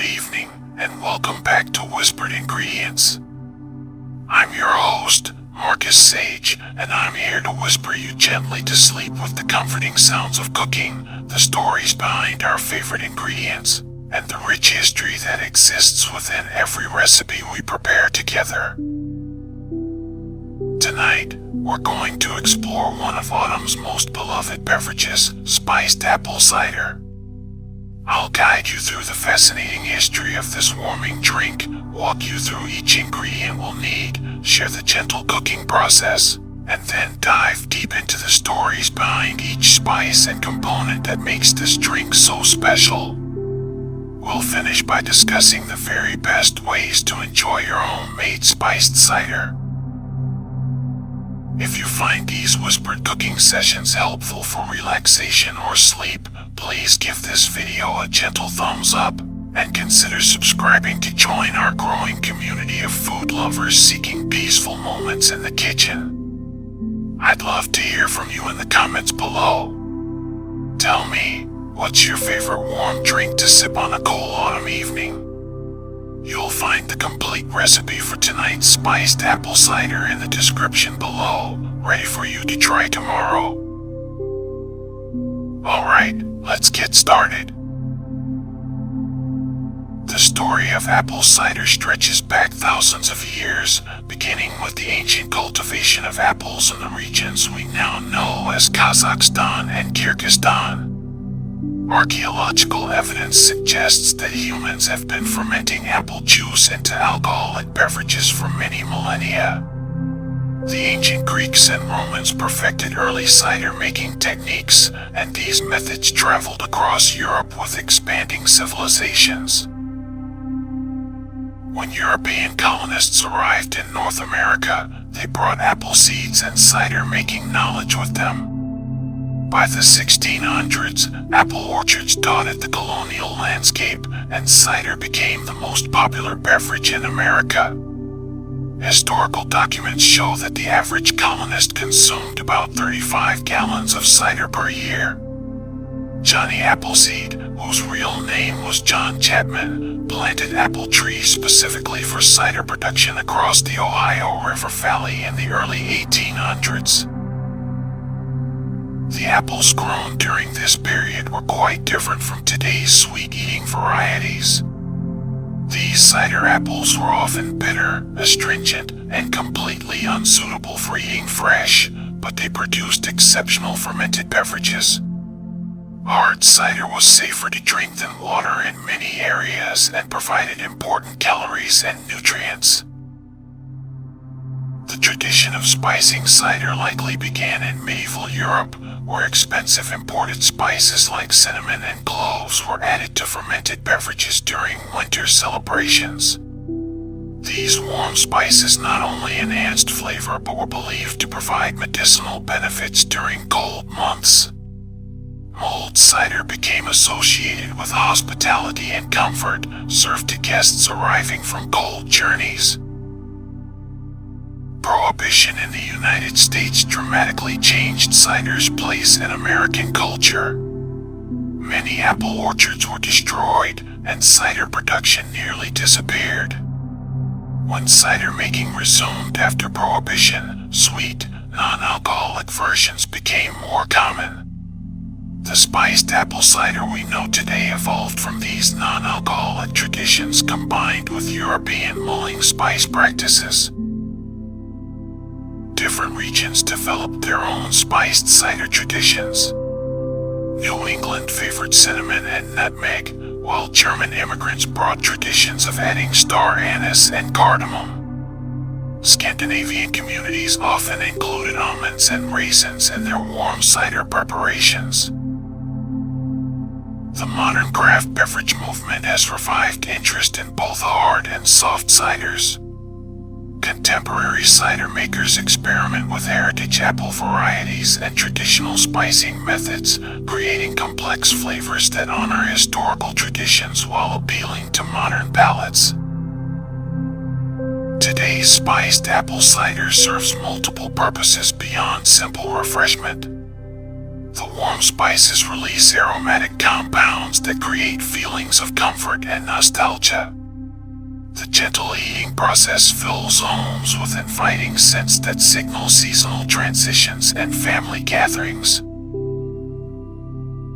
evening, and welcome back to Whispered Ingredients. I'm your host, Marcus Sage, and I'm here to whisper you gently to sleep with the comforting sounds of cooking, the stories behind our favorite ingredients, and the rich history that exists within every recipe we prepare together. Tonight, we're going to explore one of autumn's most beloved beverages, spiced apple cider. I'll guide you through the fascinating history of this warming drink, walk you through each ingredient we'll need, share the gentle cooking process, and then dive deep into the stories behind each spice and component that makes this drink so special. We'll finish by discussing the very best ways to enjoy your homemade spiced cider. If you find these whispered cooking sessions helpful for relaxation or sleep, please give this video a gentle thumbs up, and consider subscribing to join our growing community of food lovers seeking peaceful moments in the kitchen. I'd love to hear from you in the comments below. Tell me, what's your favorite warm drink to sip on a cool autumn evening? You'll find the complete recipe for tonight's spiced apple cider in the description below, ready for you to try tomorrow. Alright, let's get started. The story of apple cider stretches back thousands of years, beginning with the ancient cultivation of apples in the regions we now know as Kazakhstan and Kyrgyzstan. Archaeological evidence suggests that humans have been fermenting apple juice into alcoholic beverages for many millennia. The ancient Greeks and Romans perfected early cider making techniques, and these methods traveled across Europe with expanding civilizations. When European colonists arrived in North America, they brought apple seeds and cider making knowledge with them. By the 1600s, apple orchards dotted the colonial landscape, and cider became the most popular beverage in America. Historical documents show that the average colonist consumed about 35 gallons of cider per year. Johnny Appleseed, whose real name was John Chapman, planted apple trees specifically for cider production across the Ohio River Valley in the early 1800s. The apples grown during this period were quite different from today's sweet-eating varieties. These cider apples were often bitter, astringent, and completely unsuitable for eating fresh, but they produced exceptional fermented beverages. Hard cider was safer to drink than water in many areas and provided important calories and nutrients. The tradition of spicing cider likely began in medieval Europe, where expensive imported spices like cinnamon and cloves were added to fermented beverages during winter celebrations. These warm spices not only enhanced flavor but were believed to provide medicinal benefits during cold months. Mulled cider became associated with hospitality and comfort, served to guests arriving from cold journeys. Prohibition in the United States dramatically changed cider's place in American culture. Many apple orchards were destroyed, and cider production nearly disappeared. When cider making resumed after Prohibition, sweet, non-alcoholic versions became more common. The spiced apple cider we know today evolved from these non-alcoholic traditions combined with European mulling spice practices. Different regions developed their own spiced cider traditions. New England favored cinnamon and nutmeg, while German immigrants brought traditions of adding star anise and cardamom. Scandinavian communities often included almonds and raisins in their warm cider preparations. The modern craft beverage movement has revived interest in both hard and soft ciders. Contemporary cider makers experiment with heritage apple varieties and traditional spicing methods, creating complex flavors that honor historical traditions while appealing to modern palates. Today's spiced apple cider serves multiple purposes beyond simple refreshment. The warm spices release aromatic compounds that create feelings of comfort and nostalgia. The gentle eating process fills homes with inviting scents that signal seasonal transitions and family gatherings.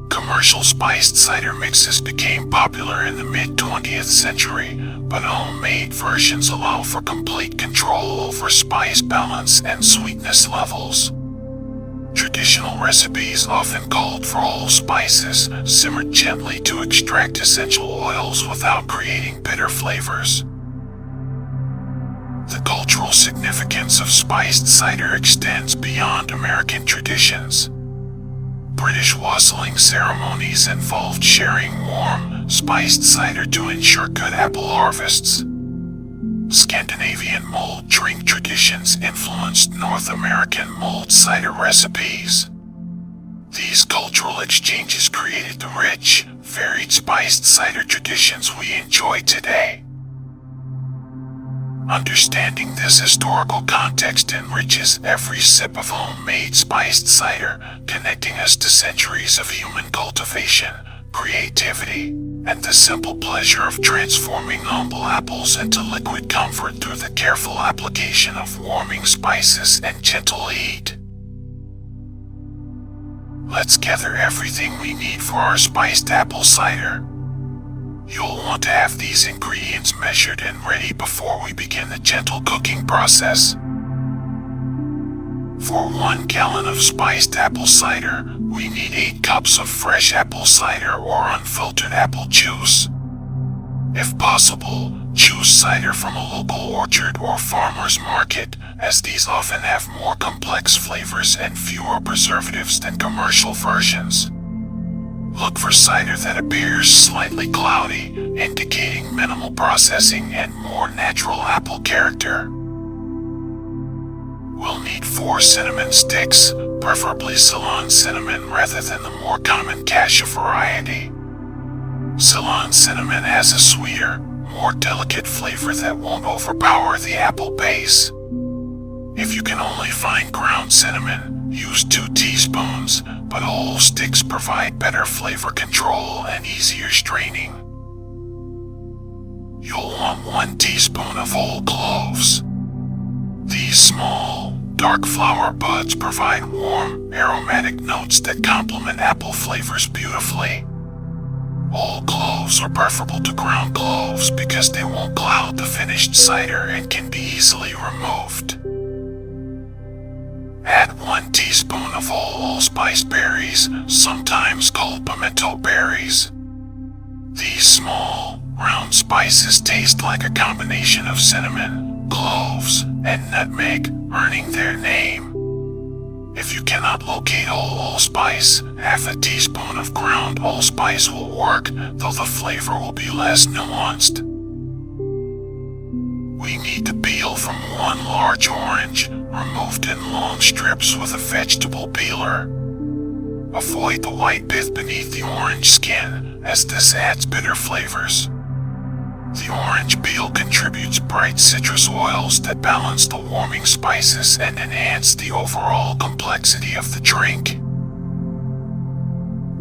Commercial spiced cider mixes became popular in the mid-20th century, but homemade versions allow for complete control over spice balance and sweetness levels. Traditional recipes often called for whole spices, simmered gently to extract essential oils without creating bitter flavors. The cultural significance of spiced cider extends beyond American traditions. British wassailing ceremonies involved sharing warm, spiced cider to ensure good apple harvests. Scandinavian mulled drink traditions influenced North American mulled cider recipes. These cultural exchanges created the rich, varied spiced cider traditions we enjoy today. Understanding this historical context enriches every sip of homemade spiced cider, connecting us to centuries of human cultivation, creativity, and the simple pleasure of transforming humble apples into liquid comfort through the careful application of warming spices and gentle heat. Let's gather everything we need for our spiced apple cider. You'll want to have these ingredients measured and ready before we begin the gentle cooking process. For 1 gallon of spiced apple cider, we need 8 cups of fresh apple cider or unfiltered apple juice. If possible, choose cider from a local orchard or farmer's market, as these often have more complex flavors and fewer preservatives than commercial versions. Look for cider that appears slightly cloudy, indicating minimal processing and more natural apple character. We'll need 4 cinnamon sticks, preferably Ceylon cinnamon rather than the more common cassia variety. Ceylon cinnamon has a sweeter, more delicate flavor that won't overpower the apple base. If you can only find ground cinnamon, use 2 teaspoons, but whole sticks provide better flavor control and easier straining. You'll want 1 teaspoon of whole cloves. These small, dark flower buds provide warm, aromatic notes that complement apple flavors beautifully. Whole cloves are preferable to ground cloves because they won't cloud the finished cider and can be easily removed. Add 1 teaspoon of whole allspice berries, sometimes called pimento berries. These small, round spices taste like a combination of cinnamon, cloves, and nutmeg, earning their name. If you cannot locate whole allspice, half a teaspoon of ground allspice will work, though the flavor will be less nuanced. We need to peel from 1 large orange, removed in long strips with a vegetable peeler. Avoid the white pith beneath the orange skin, as this adds bitter flavors. The orange peel contributes bright citrus oils that balance the warming spices and enhance the overall complexity of the drink.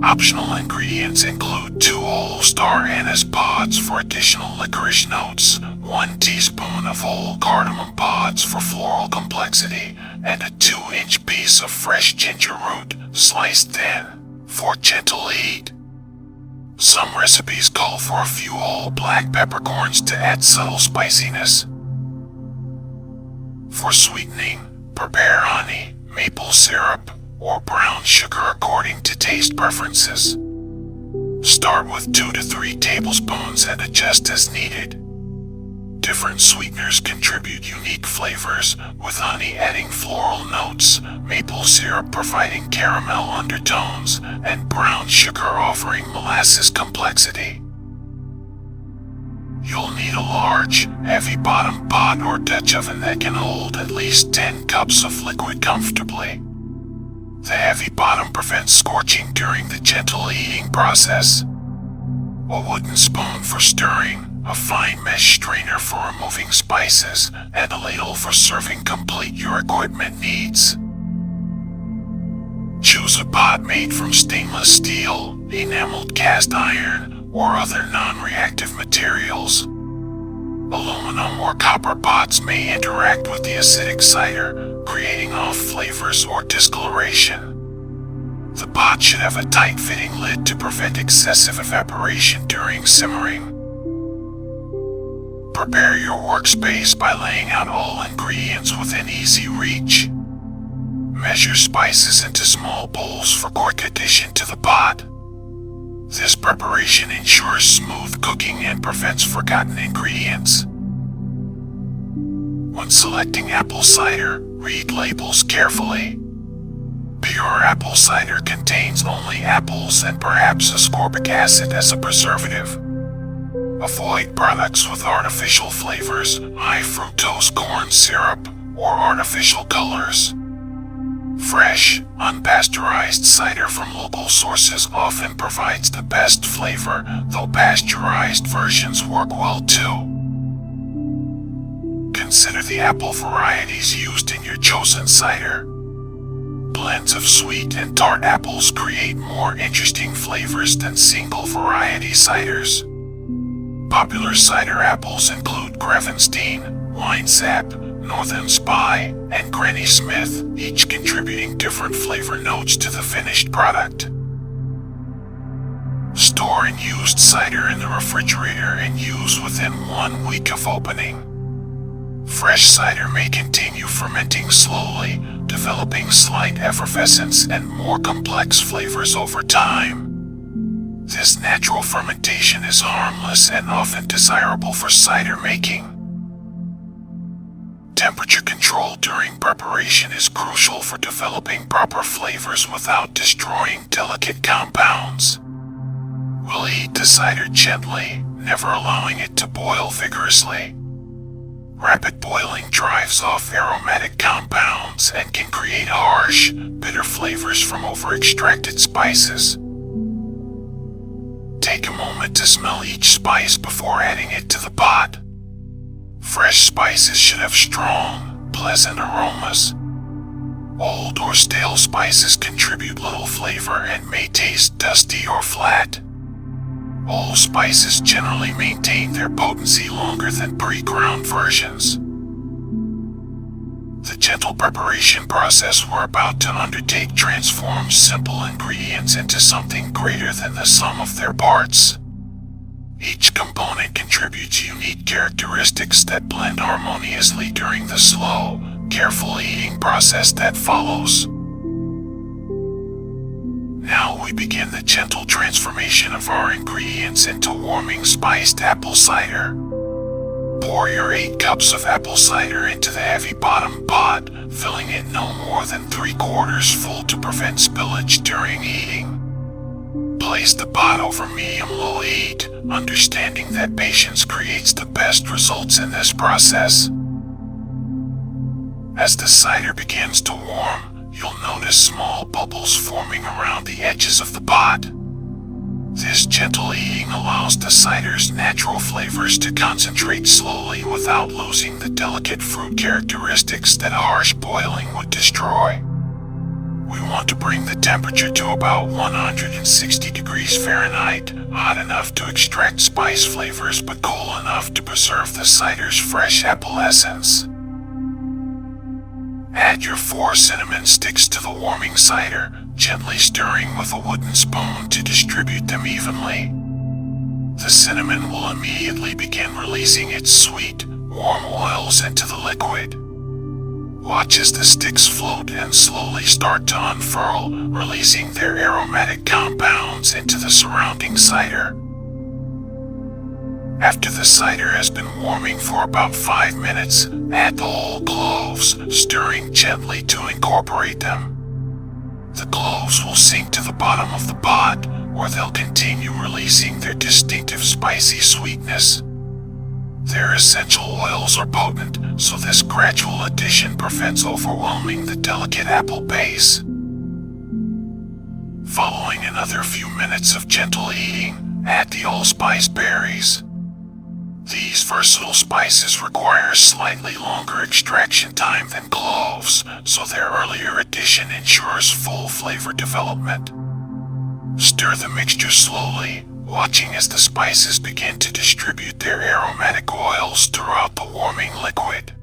Optional ingredients include 2 whole star anise pods for additional licorice notes, 1 teaspoon of whole cardamom pods for floral complexity, and a 2-inch piece of fresh ginger root, sliced thin, for gentle heat. Some recipes call for a few whole black peppercorns to add subtle spiciness. For sweetening, prepare honey, maple syrup, or brown sugar according to taste preferences. Start with 2 to 3 tablespoons and adjust as needed. Different sweeteners contribute unique flavors, with honey adding floral notes, maple syrup providing caramel undertones, and brown sugar offering molasses complexity. You'll need a large, heavy-bottomed pot or Dutch oven that can hold at least 10 cups of liquid comfortably. The heavy bottom prevents scorching during the gentle heating process. A wooden spoon for stirring, a fine mesh strainer for removing spices, and a ladle for serving complete your equipment needs. choose a pot made from stainless steel, enameled cast iron, or other non-reactive materials. Aluminum or copper pots may interact with the acidic cider, creating off flavors or discoloration. The pot should have a tight-fitting lid to prevent excessive evaporation during simmering. Prepare your workspace by laying out all ingredients within easy reach. Measure spices into small bowls for quick addition to the pot. This preparation ensures smooth cooking and prevents forgotten ingredients. When selecting apple cider, read labels carefully. Pure apple cider contains only apples and perhaps ascorbic acid as a preservative. Avoid products with artificial flavors, high fructose corn syrup, or artificial colors. Fresh, unpasteurized cider from local sources often provides the best flavor, though pasteurized versions work well too. Consider the apple varieties used in your chosen cider. Blends of sweet and tart apples create more interesting flavors than single variety ciders. Popular cider apples include Grevenstein, Winesap, Northern Spy, and Granny Smith, each contributing different flavor notes to the finished product. Store and used cider in the refrigerator and use within 1 week of opening. Fresh cider may continue fermenting slowly, developing slight effervescence and more complex flavors over time. This natural fermentation is harmless and often desirable for cider making. Temperature control during preparation is crucial for developing proper flavors without destroying delicate compounds. We'll heat the cider gently, never allowing it to boil vigorously. Rapid boiling drives off aromatic compounds and can create harsh, bitter flavors from over-extracted spices. Take a moment to smell each spice before adding it to the pot. Fresh spices should have strong, pleasant aromas. Old or stale spices contribute little flavor and may taste dusty or flat. All spices generally maintain their potency longer than pre-ground versions. The gentle preparation process we're about to undertake transforms simple ingredients into something greater than the sum of their parts. Each component contributes unique characteristics that blend harmoniously during the slow, careful heating process that follows. Now we begin the gentle transformation of our ingredients into warming spiced apple cider. Pour your 8 cups of apple cider into the heavy bottom pot, filling it no more than 3/4 full to prevent spillage during heating. Place the pot over medium-low heat, understanding that patience creates the best results in this process. As the cider begins to warm, you'll notice small bubbles forming around the edges of the pot. This gentle heating allows the cider's natural flavors to concentrate slowly without losing the delicate fruit characteristics that harsh boiling would destroy. We want to bring the temperature to about 160 degrees Fahrenheit, hot enough to extract spice flavors but cool enough to preserve the cider's fresh apple essence. Add your 4 cinnamon sticks to the warming cider, gently stirring with a wooden spoon to distribute them evenly. The cinnamon will immediately begin releasing its sweet, warm oils into the liquid. Watch as the sticks float and slowly start to unfurl, releasing their aromatic compounds into the surrounding cider. After the cider has been warming for about 5 minutes, add the whole cloves, stirring gently to incorporate them. The cloves will sink to the bottom of the pot, where they'll continue releasing their distinctive spicy sweetness. Their essential oils are potent, so this gradual addition prevents overwhelming the delicate apple base. Following another few minutes of gentle heating, add the allspice berries. These versatile spices require a slightly longer extraction time than cloves, so their earlier addition ensures full flavor development. Stir the mixture slowly, watching as the spices begin to distribute their aromatic oils throughout the warming liquid.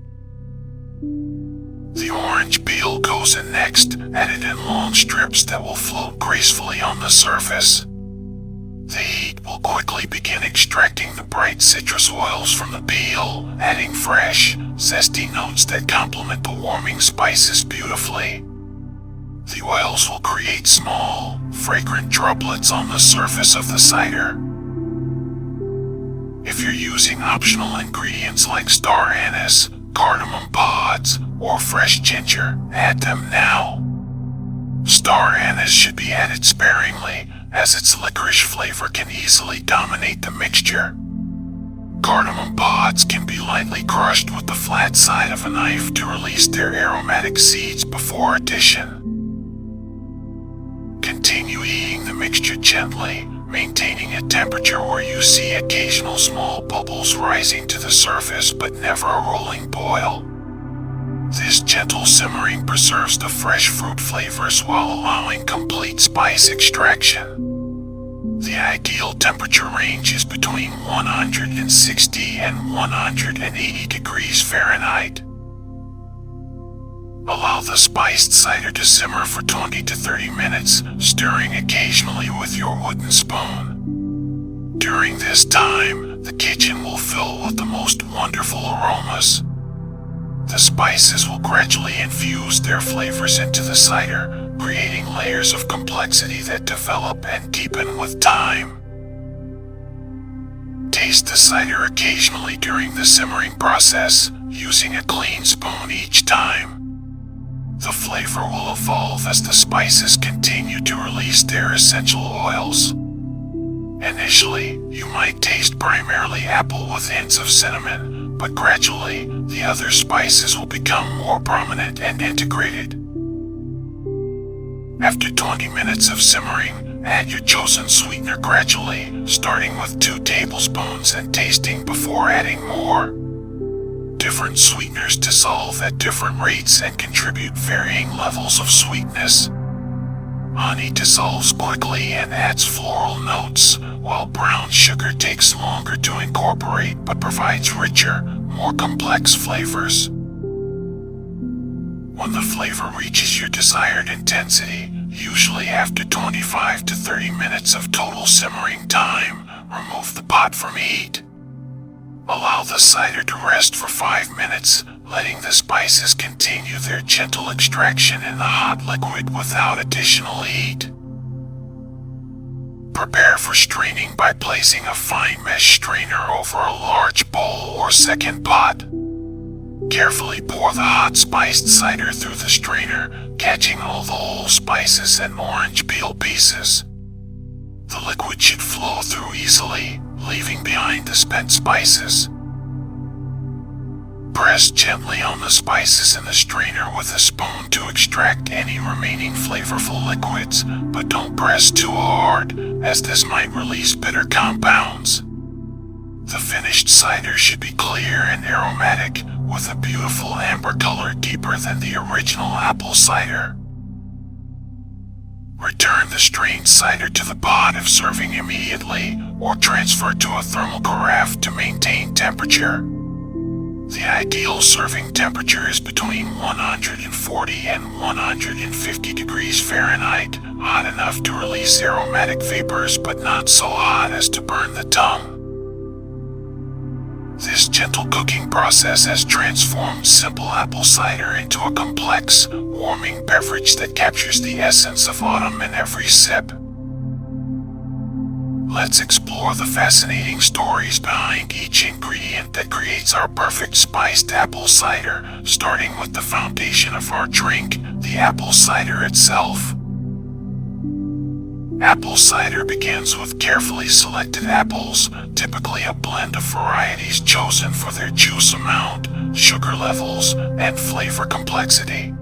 The orange peel goes in next, added in long strips that will float gracefully on the surface. The heat will quickly begin extracting the bright citrus oils from the peel, adding fresh, zesty notes that complement the warming spices beautifully. The oils will create small, fragrant droplets on the surface of the cider. If you're using optional ingredients like star anise, cardamom pods, or fresh ginger, add them now. Star anise should be added sparingly, as its licorice flavor can easily dominate the mixture. Cardamom pods can be lightly crushed with the flat side of a knife to release their aromatic seeds before addition. Continue heating the mixture gently, maintaining a temperature where you see occasional small bubbles rising to the surface but never a rolling boil. This gentle simmering preserves the fresh fruit flavors while allowing complete spice extraction. The ideal temperature range is between 160 and 180 degrees Fahrenheit. Allow the spiced cider to simmer for 20 to 30 minutes, stirring occasionally with your wooden spoon. During this time, the kitchen will fill with the most wonderful aromas. The spices will gradually infuse their flavors into the cider, creating layers of complexity that develop and deepen with time. Taste the cider occasionally during the simmering process, using a clean spoon each time. The flavor will evolve as the spices continue to release their essential oils. Initially, you might taste primarily apple with hints of cinnamon, but gradually, the other spices will become more prominent and integrated. After 20 minutes of simmering, add your chosen sweetener gradually, starting with 2 tablespoons and tasting before adding more. Different sweeteners dissolve at different rates and contribute varying levels of sweetness. Honey dissolves quickly and adds floral notes, while brown sugar takes longer to incorporate but provides richer, more complex flavors. When the flavor reaches your desired intensity, usually after 25 to 30 minutes of total simmering time, remove the pot from heat. Allow the cider to rest for 5 minutes, letting the spices continue their gentle extraction in the hot liquid without additional heat. Prepare for straining by placing a fine mesh strainer over a large bowl or second pot. Carefully pour the hot spiced cider through the strainer, catching all the whole spices and orange peel pieces. The liquid should flow through easily, leaving behind the spent spices. Press gently on the spices in the strainer with a spoon to extract any remaining flavorful liquids, but don't press too hard, as this might release bitter compounds. The finished cider should be clear and aromatic, with a beautiful amber color deeper than the original apple cider. Return the strained cider to the pot if serving immediately, or transfer to a thermal carafe to maintain temperature. The ideal serving temperature is between 140 and 150 degrees Fahrenheit, hot enough to release aromatic vapors but not so hot as to burn the tongue. This gentle cooking process has transformed simple apple cider into a complex, warming beverage that captures the essence of autumn in every sip. Let's explore the fascinating stories behind each ingredient that creates our perfect spiced apple cider, starting with the foundation of our drink, the apple cider itself. Apple cider begins with carefully selected apples, typically a blend of varieties chosen for their juice amount, sugar levels, and flavor complexity.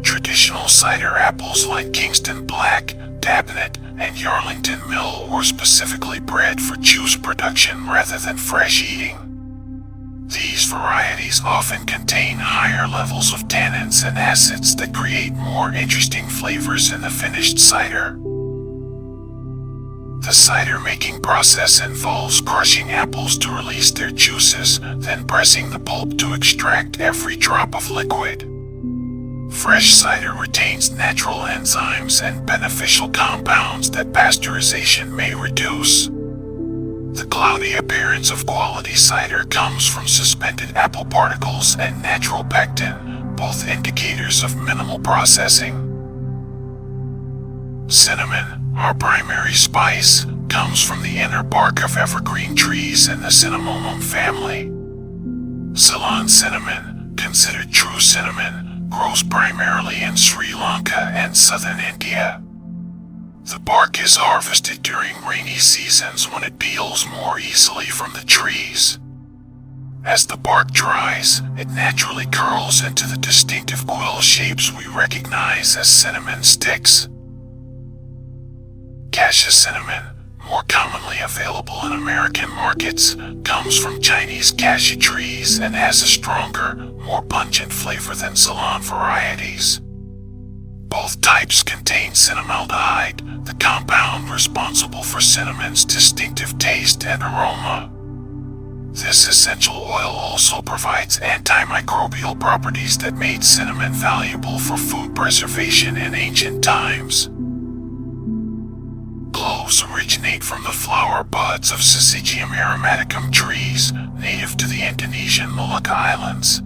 Traditional cider apples like Kingston Black, Tabinet, and Yarlington Mill were specifically bred for juice production rather than fresh eating. These varieties often contain higher levels of tannins and acids that create more interesting flavors in the finished cider. The cider making process involves crushing apples to release their juices, then pressing the pulp to extract every drop of liquid. Fresh cider retains natural enzymes and beneficial compounds that pasteurization may reduce. The cloudy appearance of quality cider comes from suspended apple particles and natural pectin, both indicators of minimal processing. Cinnamon, our primary spice, comes from the inner bark of evergreen trees in the cinnamomum family. Ceylon cinnamon, considered true cinnamon, grows primarily in Sri Lanka and southern India. The bark is harvested during rainy seasons when it peels more easily from the trees. As the bark dries, it naturally curls into the distinctive quill shapes we recognize as cinnamon sticks. Cassia cinnamon, more commonly available in American markets, comes from Chinese cassia trees and has a stronger, more pungent flavor than Ceylon varieties. Both types contain cinnamaldehyde, the compound responsible for cinnamon's distinctive taste and aroma. This essential oil also provides antimicrobial properties that made cinnamon valuable for food preservation in ancient times. Cloves originate from the flower buds of Syzygium aromaticum trees, native to the Indonesian Molucca Islands.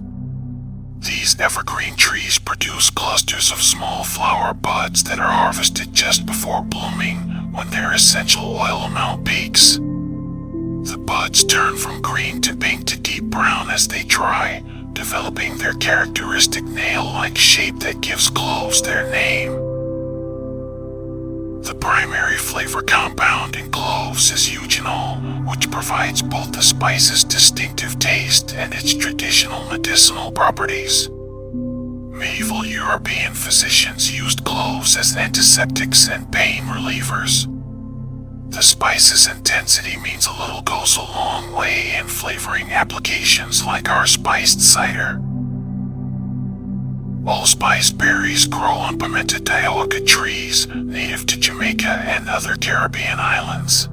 These evergreen trees produce clusters of small flower buds that are harvested just before blooming when their essential oil amount peaks. The buds turn from green to pink to deep brown as they dry, developing their characteristic nail-like shape that gives cloves their name. The primary flavor compound in cloves is eugenol, which provides both the spice's distinctive taste and its traditional medicinal properties. Medieval European physicians used cloves as antiseptics and pain relievers. The spice's intensity means a little goes a long way in flavoring applications like our spiced cider. Allspice berries grow on Pimenta dioica trees, native to Jamaica and other Caribbean islands.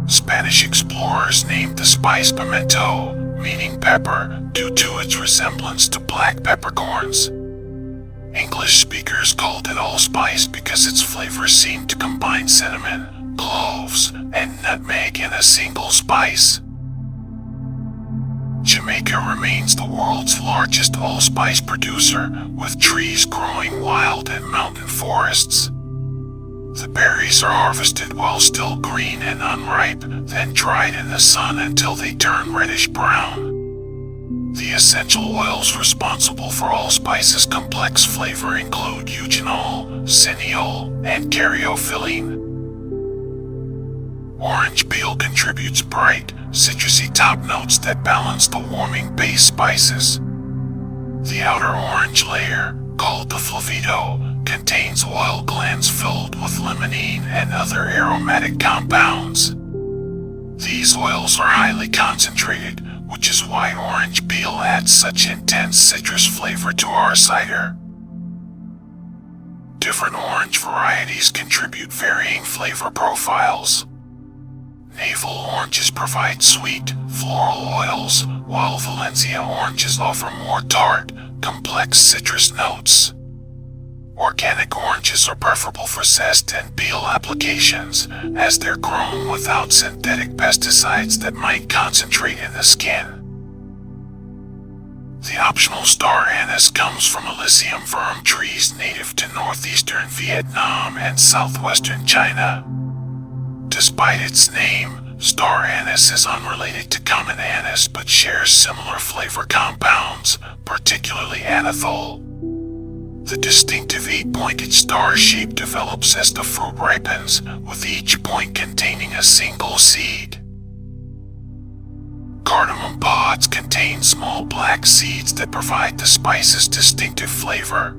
Spanish explorers named the spice pimento, meaning pepper, due to its resemblance to black peppercorns. English speakers called it allspice because its flavor seemed to combine cinnamon, cloves, and nutmeg in a single spice. Jamaica remains the world's largest allspice producer, with trees growing wild in mountain forests. The berries are harvested while still green and unripe, then dried in the sun until they turn reddish brown. The essential oils responsible for allspice's complex flavor include eugenol, cineol, and caryophyllene. Orange peel contributes bright, citrusy top notes that balance the warming base spices. The outer orange layer, called the flavido, contains oil glands filled with limonene and other aromatic compounds. These oils are highly concentrated, which is why orange peel adds such intense citrus flavor to our cider. Different orange varieties contribute varying flavor profiles. Navel oranges provide sweet, floral oils, while Valencia oranges offer more tart, complex citrus notes. Organic oranges are preferable for zest and peel applications, as they're grown without synthetic pesticides that might concentrate in the skin. The optional star anise comes from Elysium verum trees native to northeastern Vietnam and southwestern China. Despite its name, star anise is unrelated to common anise but shares similar flavor compounds, particularly anethol. The distinctive 8-pointed star shape develops as the fruit ripens, with each point containing a single seed. Cardamom pods contain small black seeds that provide the spice's distinctive flavor.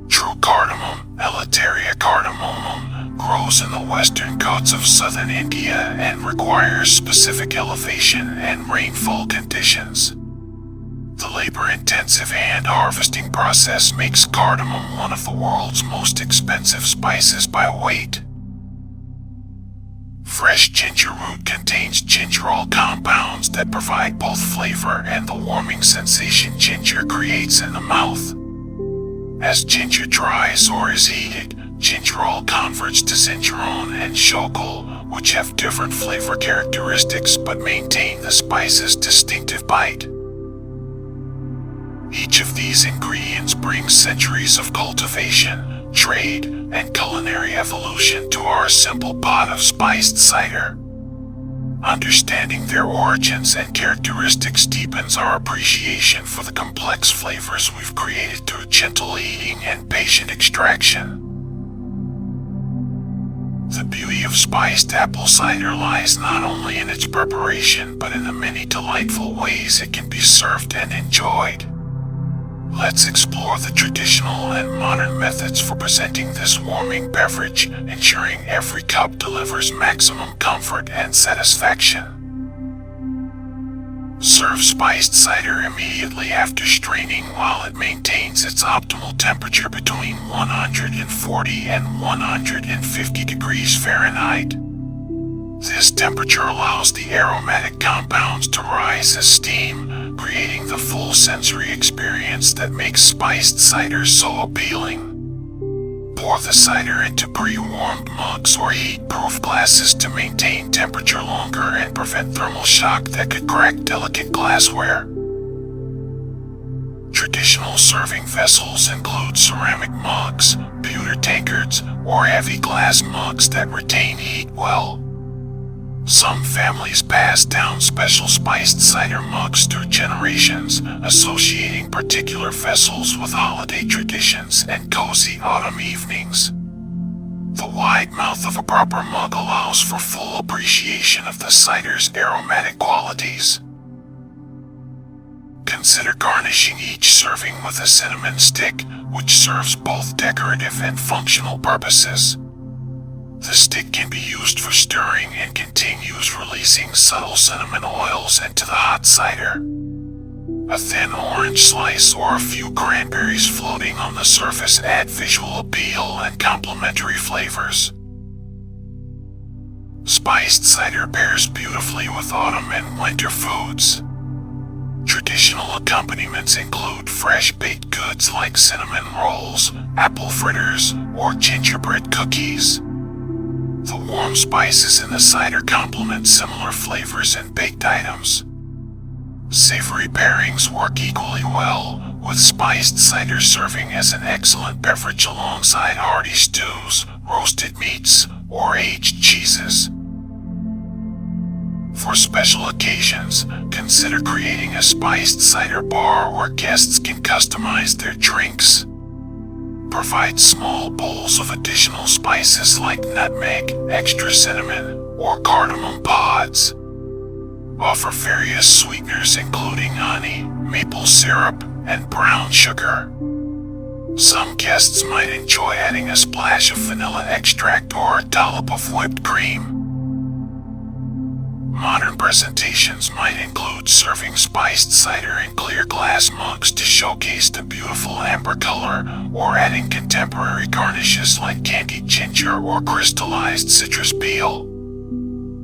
True cardamom, Elateria cardamomum, grows in the western Ghats of southern India and requires specific elevation and rainfall conditions. The labor-intensive hand-harvesting process makes cardamom one of the world's most expensive spices by weight. Fresh ginger root contains gingerol compounds that provide both flavor and the warming sensation ginger creates in the mouth. As ginger dries or is heated, gingerol converts to zingerone and shokol, which have different flavor characteristics but maintain the spice's distinctive bite. Each of these ingredients brings centuries of cultivation, trade, and culinary evolution to our simple pot of spiced cider. Understanding their origins and characteristics deepens our appreciation for the complex flavors we've created through gentle heating and patient extraction. The beauty of spiced apple cider lies not only in its preparation, but in the many delightful ways it can be served and enjoyed. Let's explore the traditional and modern methods for presenting this warming beverage, ensuring every cup delivers maximum comfort and satisfaction. Serve spiced cider immediately after straining while it maintains its optimal temperature between 140 and 150 degrees Fahrenheit. This temperature allows the aromatic compounds to rise as steam, creating the full sensory experience that makes spiced cider so appealing. Pour the cider into pre-warmed mugs or heat-proof glasses to maintain temperature longer and prevent thermal shock that could crack delicate glassware. Traditional serving vessels include ceramic mugs, pewter tankards, or heavy glass mugs that retain heat well. Some families pass down special spiced cider mugs through generations, associating particular vessels with holiday traditions and cozy autumn evenings. The wide mouth of a proper mug allows for full appreciation of the cider's aromatic qualities. Consider garnishing each serving with a cinnamon stick, which serves both decorative and functional purposes. The stick can be used for stirring and continues releasing subtle cinnamon oils into the hot cider. A thin orange slice or a few cranberries floating on the surface add visual appeal and complementary flavors. Spiced cider pairs beautifully with autumn and winter foods. Traditional accompaniments include fresh baked goods like cinnamon rolls, apple fritters, or gingerbread cookies. The warm spices in the cider complement similar flavors in baked items. Savory pairings work equally well, with spiced cider serving as an excellent beverage alongside hearty stews, roasted meats, or aged cheeses. For special occasions, consider creating a spiced cider bar where guests can customize their drinks. Provide small bowls of additional spices like nutmeg, extra cinnamon, or cardamom pods. Offer various sweeteners including honey, maple syrup, and brown sugar. Some guests might enjoy adding a splash of vanilla extract or a dollop of whipped cream. Modern presentations might include serving spiced cider in clear glass mugs to showcase the beautiful amber color, or adding contemporary garnishes like candied ginger or crystallized citrus peel.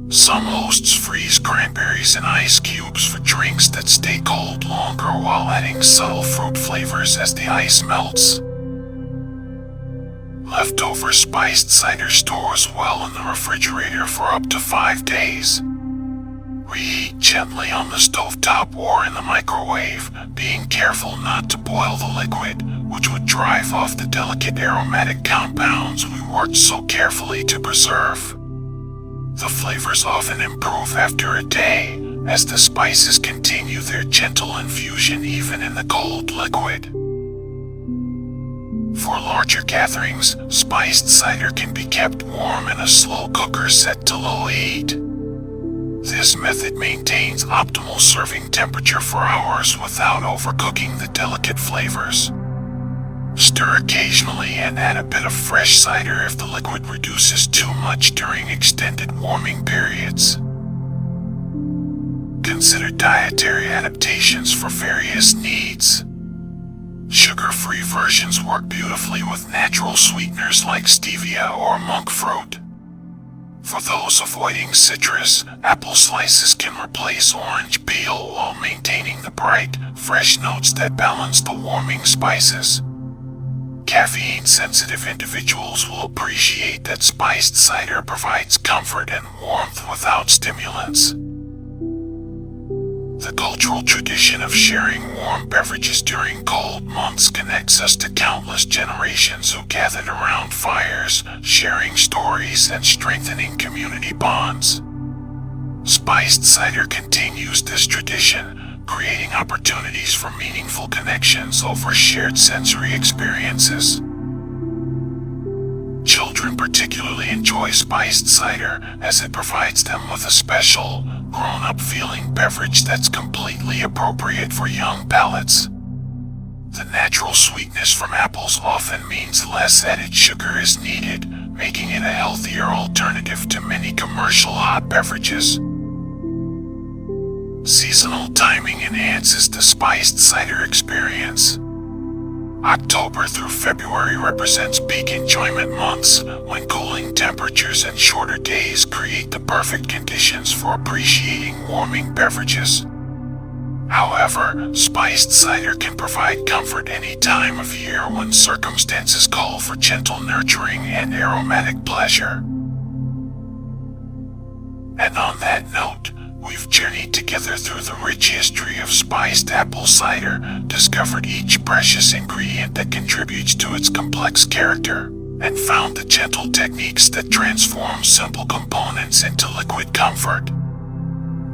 Some hosts freeze cranberries in ice cubes for drinks that stay cold longer while adding subtle fruit flavors as the ice melts. Leftover spiced cider stores well in the refrigerator for up to 5 days. Reheat gently on the stovetop or in the microwave, being careful not to boil the liquid, which would drive off the delicate aromatic compounds we worked so carefully to preserve. The flavors often improve after a day, as the spices continue their gentle infusion even in the cold liquid. For larger gatherings, spiced cider can be kept warm in a slow cooker set to low heat. This method maintains optimal serving temperature for hours without overcooking the delicate flavors. Stir occasionally and add a bit of fresh cider if the liquid reduces too much during extended warming periods. Consider dietary adaptations for various needs. Sugar-free versions work beautifully with natural sweeteners like stevia or monk fruit. For those avoiding citrus, apple slices can replace orange peel while maintaining the bright, fresh notes that balance the warming spices. Caffeine-sensitive individuals will appreciate that spiced cider provides comfort and warmth without stimulants. The cultural tradition of sharing warm beverages during cold months connects us to countless generations who gathered around fires, sharing stories and strengthening community bonds. Spiced cider continues this tradition, creating opportunities for meaningful connections over shared sensory experiences. Children particularly enjoy spiced cider as it provides them with a special, grown-up feeling beverage that's completely appropriate for young palates. The natural sweetness from apples often means less added sugar is needed, making it a healthier alternative to many commercial hot beverages. Seasonal timing enhances the spiced cider experience. October through February represents peak enjoyment months, when cooling temperatures and shorter days create the perfect conditions for appreciating warming beverages. However, spiced cider can provide comfort any time of year when circumstances call for gentle nurturing and aromatic pleasure. And on that note, we've journeyed together through the rich history of spiced apple cider, discovered each precious ingredient that contributes to its complex character, and found the gentle techniques that transform simple components into liquid comfort.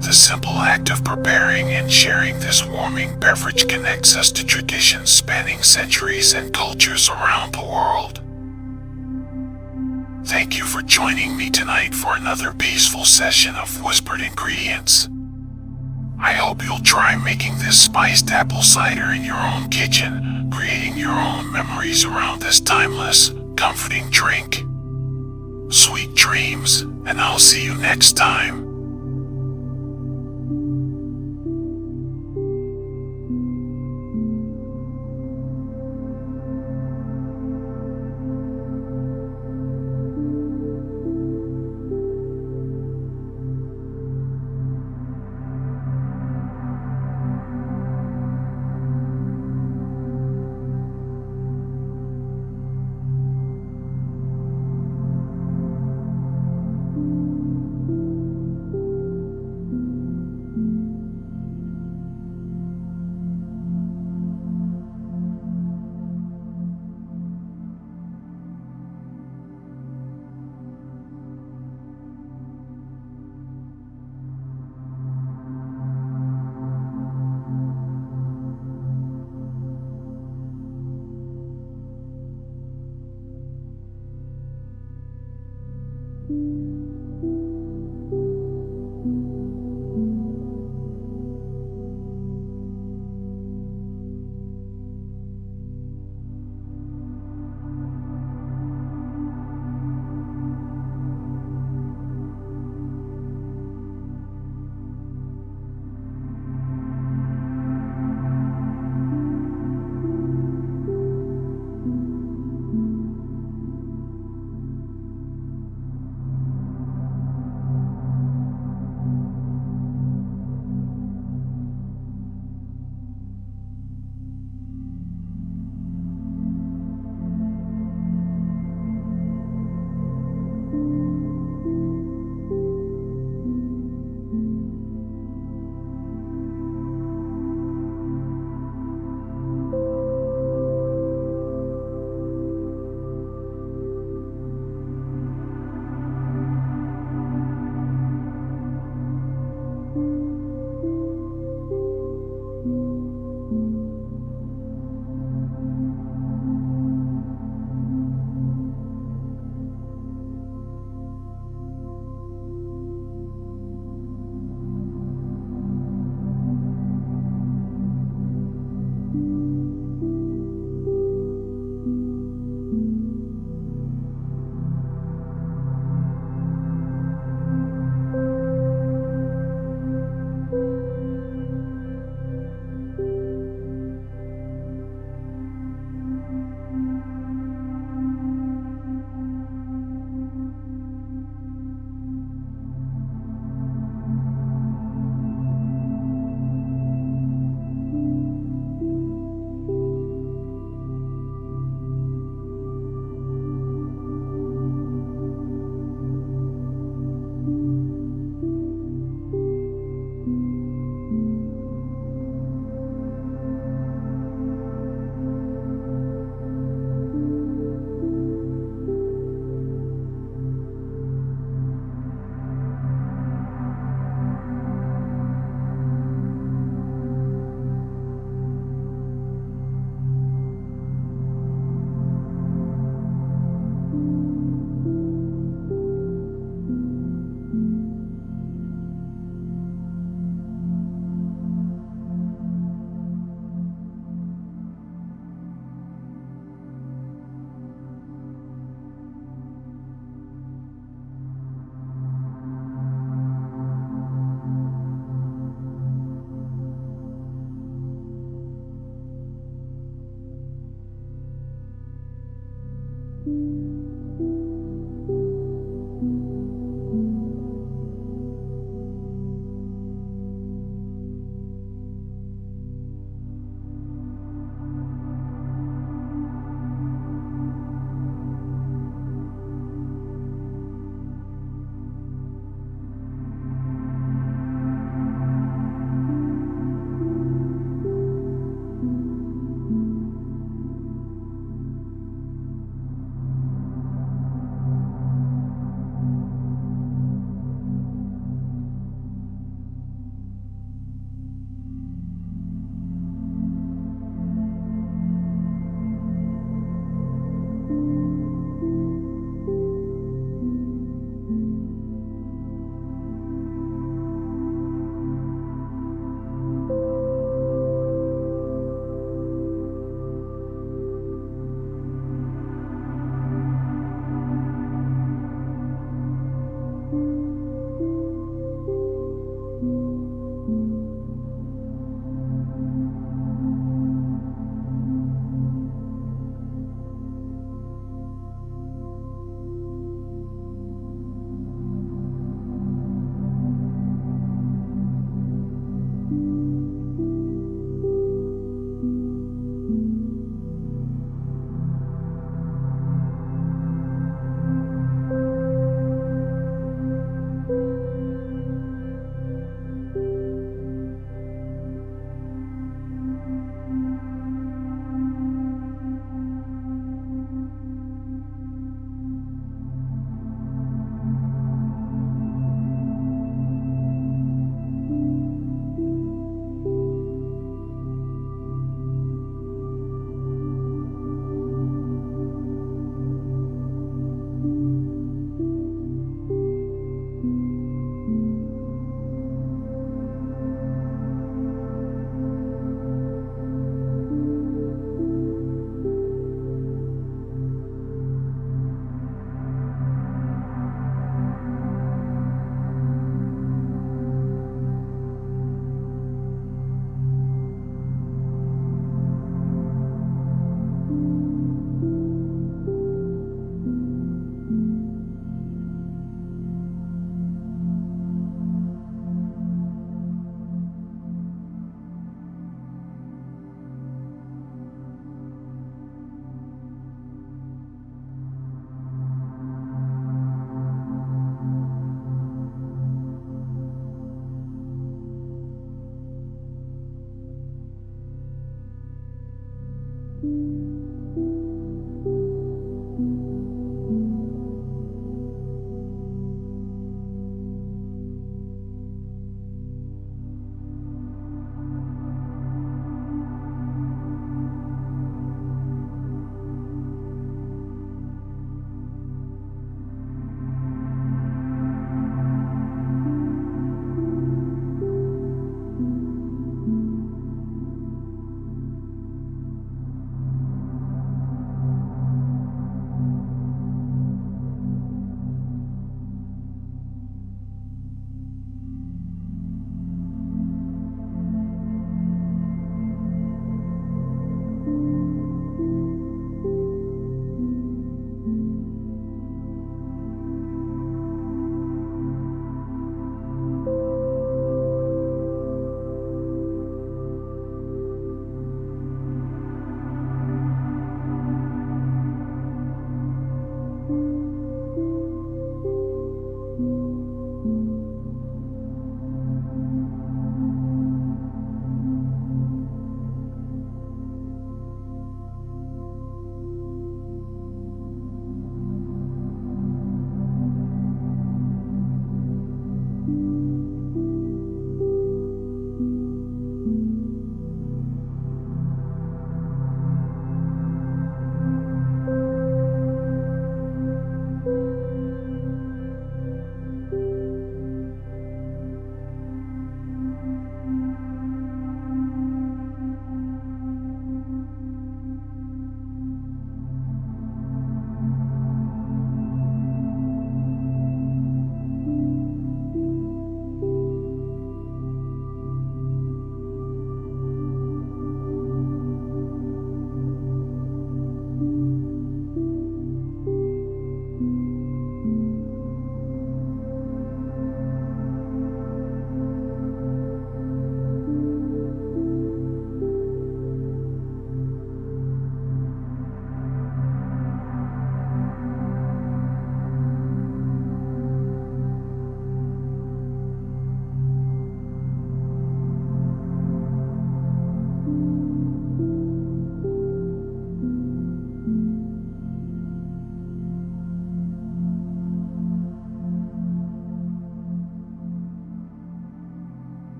The simple act of preparing and sharing this warming beverage connects us to traditions spanning centuries and cultures around the world. Thank you for joining me tonight for another peaceful session of Whispered Ingredients. I hope you'll try making this spiced apple cider in your own kitchen, creating your own memories around this timeless, comforting drink. Sweet dreams, and I'll see you next time.